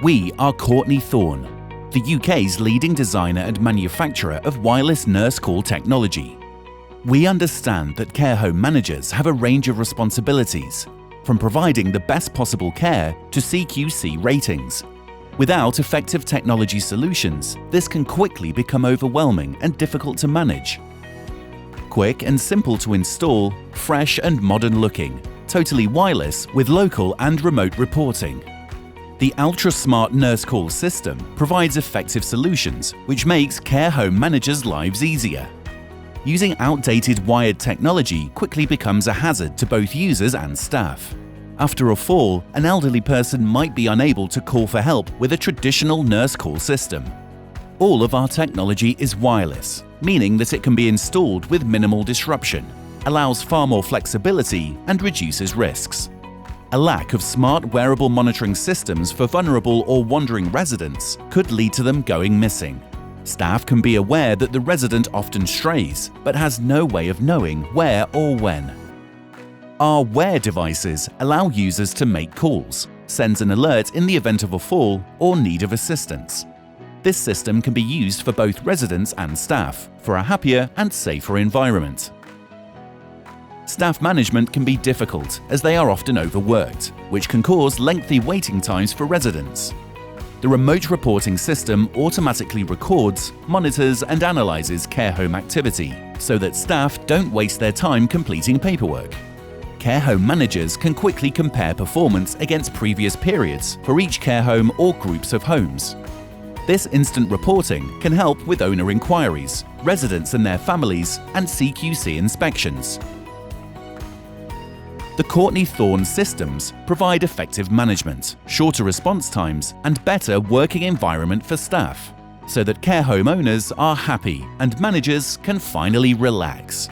We are Courtney Thorne, the UK's leading designer and manufacturer of wireless nurse call technology. We understand that care home managers have a range of responsibilities, from providing the best possible care to CQC ratings. Without effective technology solutions, this can quickly become overwhelming and difficult to manage. Quick and simple to install, fresh and modern looking, totally wireless with local and remote reporting. The Altra Smart Nurse Call system provides effective solutions which makes care home managers' lives easier. Using outdated wired technology quickly becomes a hazard to both users and staff. After a fall, an elderly person might be unable to call for help with a traditional nurse call system. All of our technology is wireless, meaning that it can be installed with minimal disruption, allows far more flexibility and reduces risks. A lack of smart wearable monitoring systems for vulnerable or wandering residents could lead to them going missing. Staff can be aware that the resident often strays, but has no way of knowing where or when. Our Wear devices allow users to make calls, sends an alert in the event of a fall or need of assistance. This system can be used for both residents and staff for a happier and safer environment. Staff management can be difficult as they are often overworked, which can cause lengthy waiting times for residents. The remote reporting system automatically records, monitors and analyzes care home activity so that staff don't waste their time completing paperwork. Care home managers can quickly compare performance against previous periods for each care home or groups of homes. This instant reporting can help with owner inquiries, residents and their families, and CQC inspections. The Courtney Thorne systems provide effective management, shorter response times, and better working environment for staff, so that care home owners are happy and managers can finally relax.